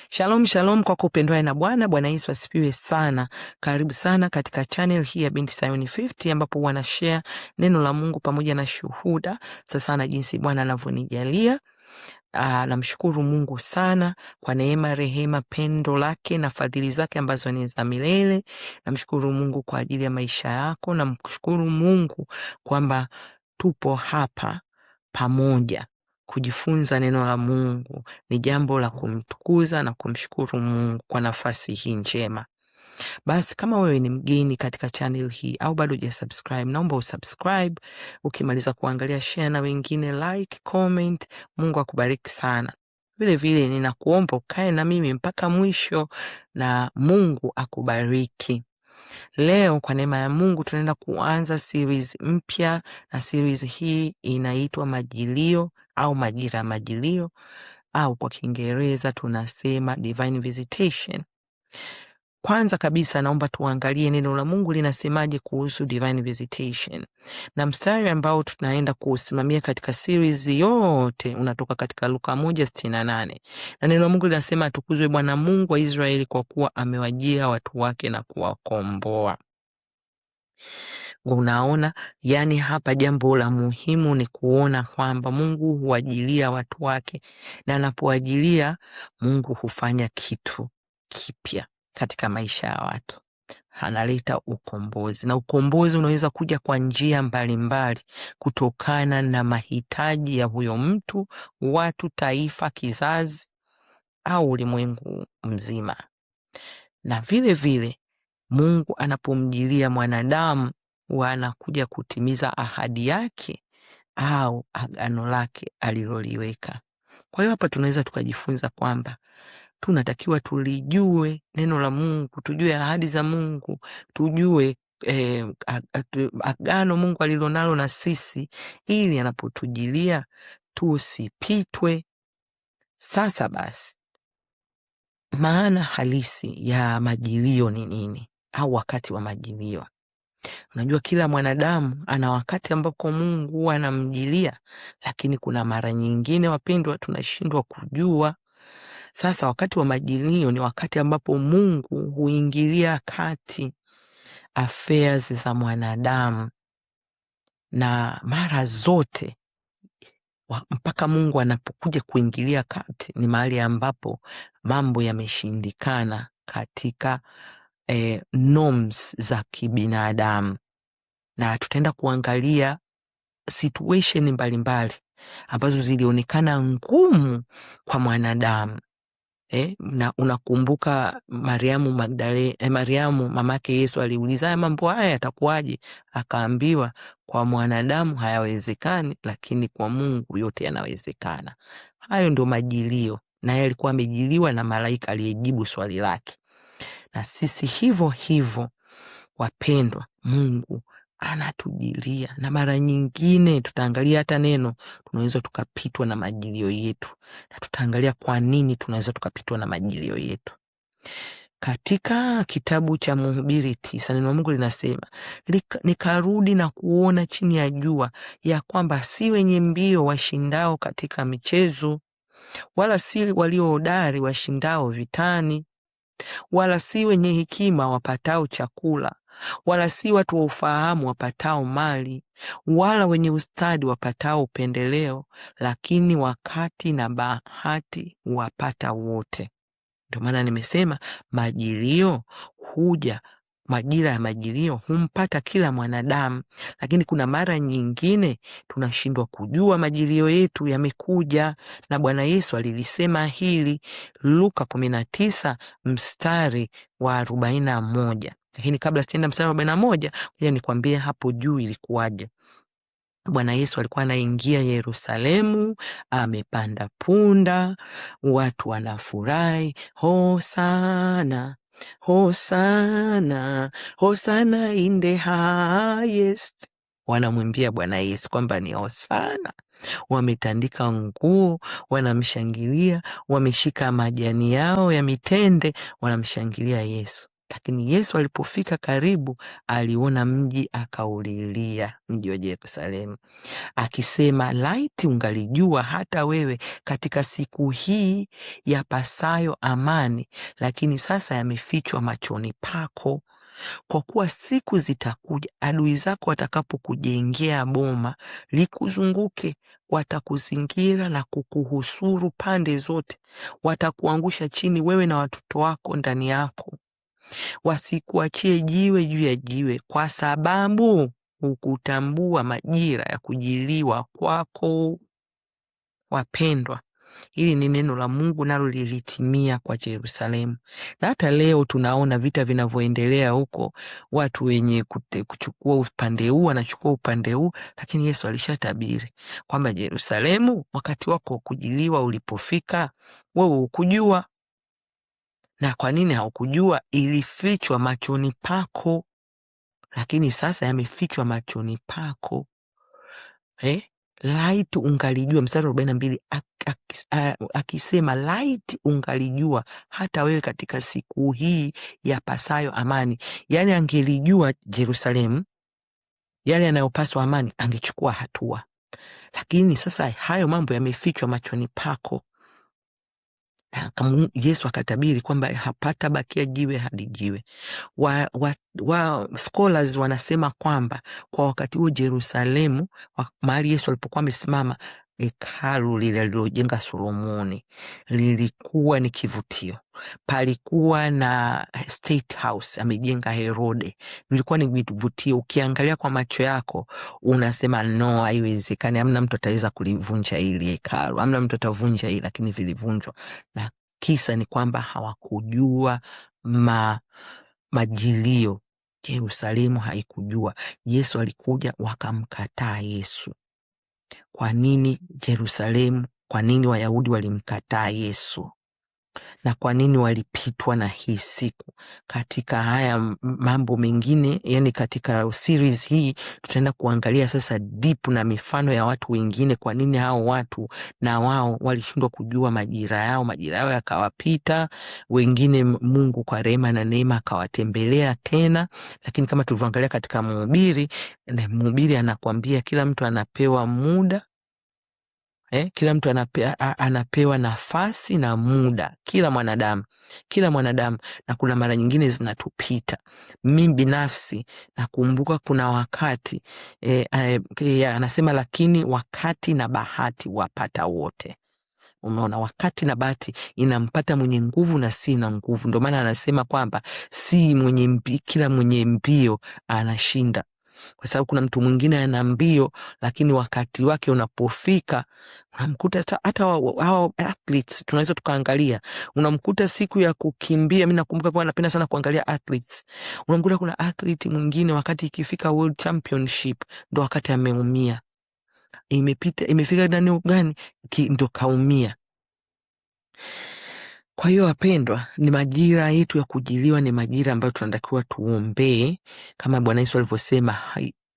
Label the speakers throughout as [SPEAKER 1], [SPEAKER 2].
[SPEAKER 1] Shalom shalom kwa kupendwa na Bwana. Bwana Yesu asifiwe sana. Karibu sana katika channel hii ya Binti Sayuni 50 ambapo wana share neno la Mungu pamoja na shuhuda sasa na jinsi Bwana anavyonijalia. Namshukuru Mungu sana kwa neema, rehema, pendo lake na fadhili zake ambazo ni za milele. Namshukuru Mungu kwa ajili ya maisha yako. Namshukuru Mungu kwamba tupo hapa pamoja kujifunza neno la Mungu. Ni jambo la kumtukuza na kumshukuru Mungu kwa nafasi hii njema. Basi kama wewe ni mgeni katika channel hii au bado hujasubscribe, naomba usubscribe. Ukimaliza kuangalia, share na wengine, like, comment. Mungu akubariki sana. Vile vile ninakuomba ukae na mimi mpaka mwisho na Mungu akubariki. Leo kwa neema ya Mungu tunaenda kuanza series mpya, na series hii inaitwa Majilio au Majira ya Majilio, au kwa Kiingereza tunasema Divine Visitation. Kwanza kabisa naomba tuangalie neno la Mungu linasemaje kuhusu Divine Visitation. Na mstari ambao tunaenda kusimamia katika series yote unatoka katika Luka 1:68. Na neno la Mungu linasema, atukuzwe Bwana Mungu wa Israeli kwa kuwa amewajia watu wake na kuwakomboa. Unaona, yani hapa jambo la muhimu ni kuona kwamba Mungu huajilia watu wake, na anapoajilia Mungu hufanya kitu kipya katika maisha ya watu. Analeta ukombozi, na ukombozi unaweza kuja kwa njia mbalimbali kutokana na mahitaji ya huyo mtu, watu, taifa, kizazi au ulimwengu mzima. Na vile vile Mungu anapomjilia mwanadamu anakuja kutimiza ahadi yake au agano lake aliloliweka. Kwa hiyo hapa tunaweza tukajifunza kwamba tunatakiwa tulijue neno la Mungu, tujue ahadi za Mungu, tujue agano Mungu alilonalo na sisi, ili anapotujilia tusipitwe. Sasa basi, maana halisi ya majilio ni nini, au wakati wa majilio? Unajua kila mwanadamu ana wakati ambako Mungu anamjilia, lakini kuna mara nyingine, wapendwa, tunashindwa kujua. Sasa wakati wa majilio ni wakati ambapo Mungu huingilia kati affairs za mwanadamu, na mara zote mpaka Mungu anapokuja kuingilia kati ni mahali ambapo mambo yameshindikana katika norms za kibinadamu. Na tutaenda kuangalia situation mbalimbali ambazo zilionekana ngumu kwa mwanadamu. Na unakumbuka Mariamu mamake Yesu aliuliza, mambo haya yatakuwaje? Akaambiwa, kwa mwanadamu hayawezekani, lakini kwa Mungu yote yanawezekana. Hayo ndio majilio, na yeye alikuwa amejiliwa na malaika aliyejibu swali lake. Na sisi hivyo hivyo, wapendwa, Mungu anatujilia, na mara nyingine tutaangalia hata neno tunaweza tukapitwa na majilio yetu, na tutaangalia kwa nini tunaweza tukapitwa na majilio yetu. Katika kitabu cha Mhubiri 9 neno la Mungu linasema, nikarudi na kuona chini ya jua ya kwamba si wenye mbio washindao katika michezo, wala si walio hodari washindao vitani, wala si wenye hekima wapatao chakula, wala si watu wa ufahamu wapatao mali, wala wenye ustadi wapatao upendeleo, lakini wakati na bahati wapata wote. Ndio maana nimesema majilio huja, majira ya majilio humpata kila mwanadamu, lakini kuna mara nyingine tunashindwa kujua majilio yetu yamekuja, na Bwana Yesu alilisema hili Luka 19 mstari wa 41. Lakini kabla sienda mstari wa 41, ngoja nikwambie hapo juu ilikuwaje. Bwana Yesu alikuwa anaingia Yerusalemu, amepanda punda, watu wanafurahi, hosana, hosana, hosana in the highest. Wanamwimbia Bwana Yesu kwamba ni hosana. Wametandika nguo, wanamshangilia, wameshika majani yao ya mitende, wanamshangilia Yesu. Lakini Yesu alipofika karibu, aliona mji akaulilia, mji wa Yerusalemu, akisema, laiti ungalijua hata wewe katika siku hii yapasayo amani, lakini sasa yamefichwa machoni pako. Kwa kuwa siku zitakuja, adui zako watakapokujengea boma likuzunguke, watakuzingira na kukuhusuru pande zote, watakuangusha chini, wewe na watoto wako ndani yako, wasikuachie jiwe juu ya jiwe, kwa sababu hukutambua majira ya kujiliwa kwako. Wapendwa, hili ni neno la Mungu, nalo lilitimia kwa Yerusalemu. Na hata leo tunaona vita vinavyoendelea huko, watu wenye kuchukua upande huu wanachukua upande huu, lakini Yesu alishatabiri kwamba Yerusalemu, wakati wako kujiliwa ulipofika, wewe hukujua. Na kwa nini haukujua? Ilifichwa machoni pako, lakini sasa yamefichwa machoni pako. Laiti ungalijua, mstari 42 akisema, laiti ungalijua hata wewe katika siku hii yapasayo amani. Yani angelijua Yerusalemu yale yanayopaswa amani, angechukua hatua. Lakini sasa hayo mambo yamefichwa machoni pako. Yesu akatabiri kwamba hapata bakia jiwe hadi jiwe. Scholars wanasema kwamba kwa wakati huo Yerusalemu, mahali Yesu alipokuwa amesimama, hekalu lile lilojenga Solomoni lilikuwa ni kivutio. Palikuwa na State House amejenga Herode, vilikuwa ni vivutio. Ukiangalia kwa macho yako unasema no, haiwezekani, hamna mtu ataweza kulivunja hili hekalu, hamna mtu atavunja hili, lakini vilivunjwa. Na kisa ni kwamba hawakujua majilio. Yerusalemu haikujua. Yesu alikuja, wakamkataa Yesu. Kwa nini Yerusalemu? Kwa nini Wayahudi walimkataa Yesu? Na kwa nini walipitwa na hii siku? Katika haya mambo mengine, yani katika series hii tutaenda kuangalia sasa deep na mifano ya watu wengine. Kwa nini hao watu na wao walishindwa kujua majira yao yakawapita. Wengine Mungu kwa rehema na neema akawatembelea tena. Lakini kama tulivyoangalia katika Mhubiri anakuambia kila mtu anapewa muda. Kila mtu anapewa nafasi na muda, kila mwanadamu, na kuna mara nyingine zinatupita. Mimi binafsi nakumbuka kuna wakati anasema, lakini wakati na bahati wapata wote. Umeona, wakati na bahati inampata mwenye nguvu na si na nguvu. Ndio maana anasema kwamba kila mwenye mbio anashinda. Kwa sababu kuna mtu mwingine ana mbio, lakini wakati wake unapofika unamkuta hata hao athletes tunaweza tukaangalia. Unamkuta siku ya kukimbia, mimi nakumbuka kwa napenda sana kuangalia athletes. Unamkuta kuna athlete mwingine wakati ikifika World Championship ndo wakati ameumia. Imefika ndani gani ndo kaumia. Kwa hiyo wapendwa, ni majira yetu ya kujiliwa, ni majira ambayo tunatakiwa tuombee kama Bwana Yesu alivyosema,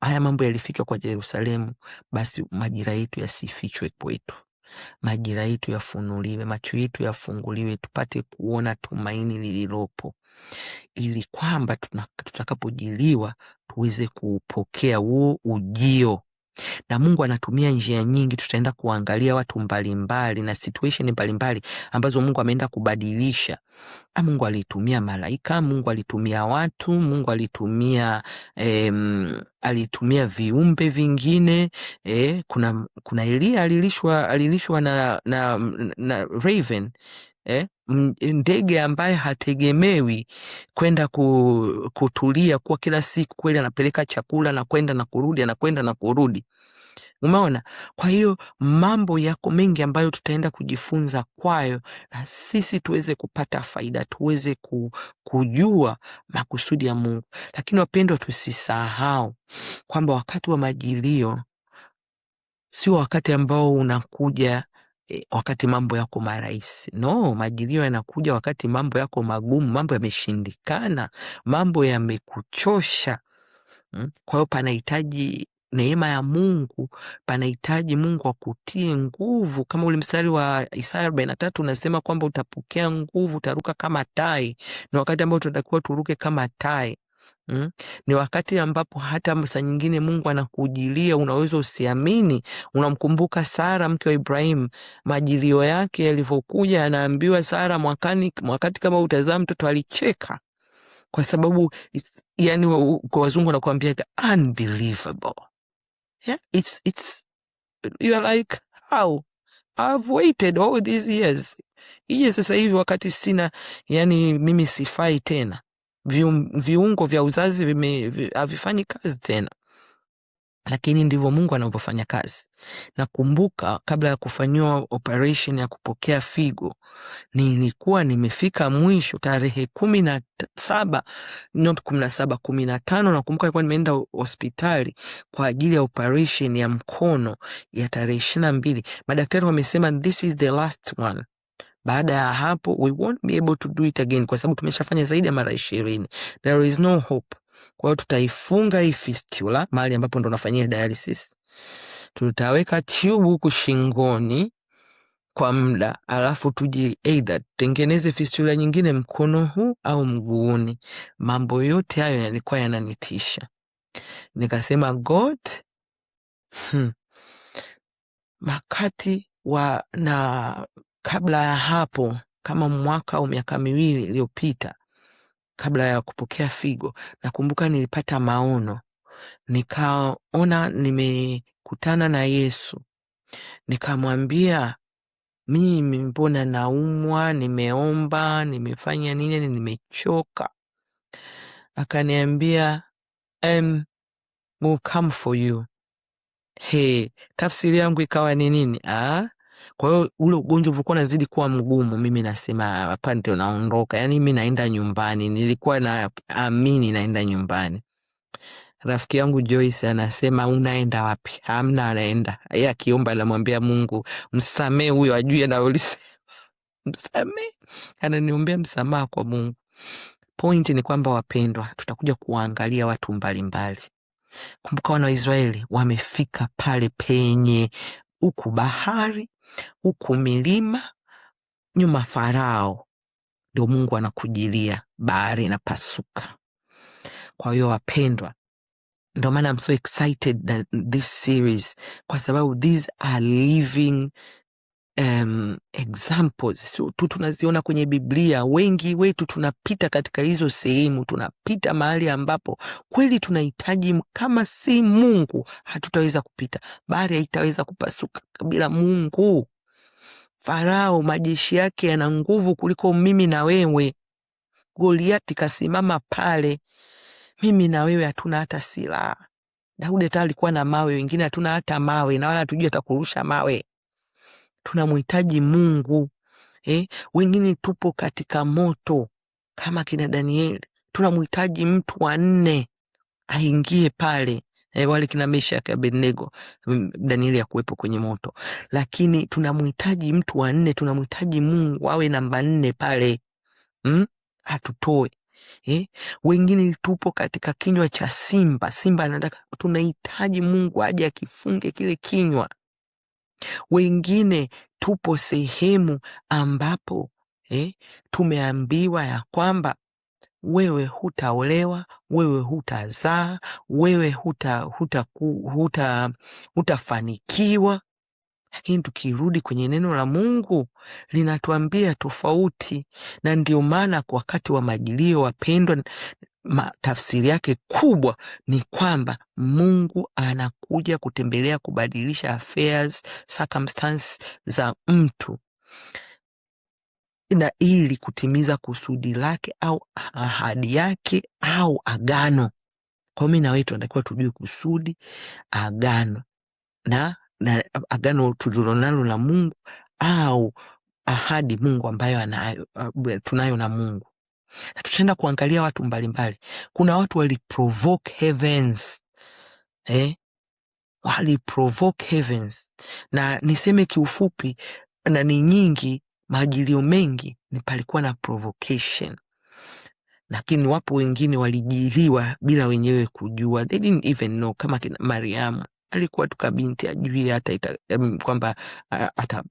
[SPEAKER 1] haya mambo yalifichwa kwa Yerusalemu, basi majira yetu yasifichwe kwetu. Majira yetu yafunuliwe, macho yetu yafunguliwe, tupate kuona tumaini lililopo, ili kwamba tutakapojiliwa tuweze kupokea huo ujio. Na Mungu anatumia njia nyingi. Tutaenda kuangalia watu mbalimbali na situation mbalimbali ambazo Mungu ameenda kubadilisha. Mungu alitumia malaika, Mungu alitumia watu, Mungu alitumia viumbe vingine. Kuna Elia alilishwa na raven, ndege ambaye hategemewi kwenda kutulia kwa kila siku, kweli anapeleka chakula na kwenda na kurudi, anakwenda na kurudi. Umeona? Kwa hiyo mambo yako mengi ambayo tutaenda kujifunza kwayo, na sisi tuweze kupata faida, tuweze kujua makusudi ya Mungu. Lakini wapendwa, tusisahau kwamba wakati wa majilio sio wakati ambao unakuja wakati mambo yako marahisi. No, majilio yanakuja wakati mambo yako magumu, mambo yameshindikana, mambo yamekuchosha. Kwa hiyo panahitaji neema ya Mungu, panahitaji Mungu akutie nguvu. Kama ule mstari wa Isaya 43 unasema kwamba utapokea nguvu, utaruka kama tai. Ni wakati ambao tunatakiwa turuke kama tai. Ni wakati ambapo hata saa nyingine Mungu anakujilia, unaweza usiamini. Unamkumbuka Sara mke wa Ibrahim, majilio yake yalivyokuja, anaambiwa Sara mwakati kama utazaa mtoto, alicheka kwa sababu yani kwa wazungu wanakuambia unbelievable. Yeah, it's you are like, how I've waited all these years. Ije sasa hivi wakati sina, yani mimi sifai tena, viungo vya uzazi havifanyi kazi tena. Lakini ndivyo Mungu anavyofanya kazi. Nakumbuka kabla ya kufanyiwa operation ya kupokea figo, nilikuwa nimefika mwisho tarehe 17, not 17, 15. Nakumbuka nilikuwa nimeenda hospitali kwa ajili ya operation ya mkono ya tarehe 22. Madaktari wamesema this is the last one. Baada ya hapo we won't be able to do it again, kwa sababu tumeshafanya zaidi ya mara 20. There is no hope. Kwa hiyo tutaifunga hii fistula mahali ambapo ndo nafanyia dialysis. Tutaweka tube huku shingoni kwa muda, alafu tuje either tengeneze fistula nyingine mkono huu au mguuni. Mambo yote hayo yalikuwa yananitisha. Nikasema God, makati na kabla ya hapo, kama mwaka au miaka 2 iliyopita, kabla ya kupokea figo, nakumbuka nilipata maono. Nikaona nimekutana na Yesu. Nikamwambia, mimi mbona naumwa, nimeomba, nimefanya nini, nimechoka. Akaniambia, will come for you. Tafsiri yangu ikawa ni nini? Kwa hiyo ule ugonjwa ulikuwa unazidi kuwa mgumu. Mimi nasema hapa ndio naondoka, yani mimi naenda nyumbani. Nilikuwa naamini naenda nyumbani. Rafiki yangu Joyce anasema, unaenda wapi? Hamna, anaenda. Yeye akiomba anamwambia Mungu, msamee huyo, ajue na ulisema msamee. Ananiombea msamaha kwa Mungu. Point ni kwamba wapendwa, tutakuja kuangalia watu mbalimbali. Kumbuka wana wa Israeli wamefika pale penye huku bahari, huku milima, nyuma Farao, ndio Mungu anakujilia, bahari inapasuka. Kwa hiyo wapendwa, ndio maana I'm so excited that this series, kwa sababu these are living examples. So tunaziona kwenye Biblia. Wengi wetu tunapita katika hizo sehemu, tunapita mahali ambapo kweli tunahitaji. Kama si Mungu hatutaweza kupita. Bahari haitaweza kupasuka bila Mungu. Farao majeshi yake yana nguvu kuliko mimi na wewe. Goliati kasimama pale, mimi na wewe hatuna hata silaha. Daudi hata alikuwa na mawe, wengine hatuna hata mawe, na wala hatujui atakurusha mawe. Tunamhitaji Mungu. Wengine tupo katika moto kama kina Danieli. Tunamhitaji mtu wa 4 aingie pale. Wale kina Meshaki, Abednego, Danieli ya kuwepo kwenye moto. Lakini tunamhitaji mtu wa 4, tunamhitaji Mungu awe namba 4 pale. Atutoe. Wengine tupo katika kinywa cha simba. Simba anataka, tunahitaji Mungu aje akifunge kile kinywa. Wengine tupo sehemu ambapo tumeambiwa ya kwamba wewe hutaolewa, wewe hutazaa, wewe hutafanikiwa. Lakini tukirudi kwenye neno la Mungu linatuambia tofauti. Na ndio maana kwa wakati wa majilio, wapendwa, tafsiri yake kubwa ni kwamba Mungu anakuja kutembelea, kubadilisha affairs, circumstances za mtu, na ili kutimiza kusudi lake au ahadi yake au agano. Kwa mimi na wewe tunatakiwa tujue kusudi, agano na agano tulilonalo na Mungu au ahadi Mungu ambayo tunayo na Mungu. Na tutaenda kuangalia watu mbalimbali. Kuna watu waliprovoke heavens. Waliprovoke heavens. Na niseme kiufupi, na ni nyingi, majilio mengi ni palikuwa na provocation. lakini wapo wengine walijiliwa bila wenyewe kujua. They didn't even know, kama kina Mariamu alikuwa tu kabinti, ajui hata kwamba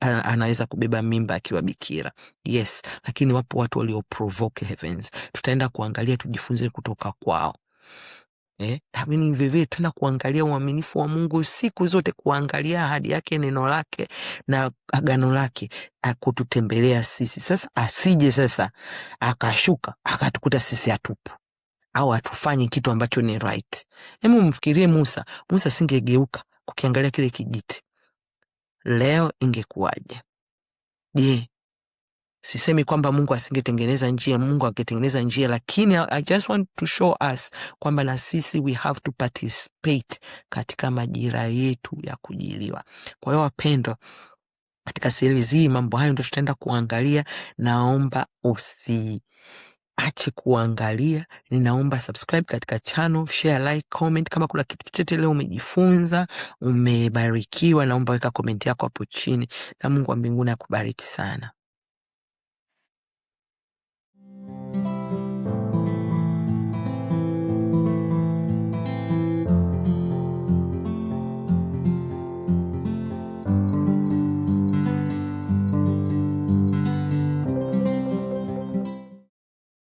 [SPEAKER 1] anaweza kubeba mimba akiwa bikira. Yes, lakini wapo watu walio provoke heavens. Tutaenda kuangalia, tujifunze kutoka kwao. Vivyo tena kuangalia uaminifu wa Mungu siku zote, kuangalia ahadi yake, neno lake na agano lake akututembelea sisi. Sasa asije sasa akashuka akatukuta sisi hatupo au hatufanyi kitu ambacho ni right. Hebu mfikirie Musa singegeuka kukiangalia kile kijiti, leo ingekuwaje? Je, sisemi kwamba Mungu asingetengeneza njia, Mungu angetengeneza njia, lakini I just want to show us kwamba na sisi we have to participate katika majira yetu ya kujiliwa. Kwa hiyo wapendwa, katika series hii mambo hayo ndio tutaenda kuangalia. Naomba usiache kuangalia, ninaomba subscribe katika channel, share, like, comment. Kama kuna kitu chochote leo umejifunza, umebarikiwa, naomba weka comment yako hapo chini, na Mungu wa mbinguni akubariki sana.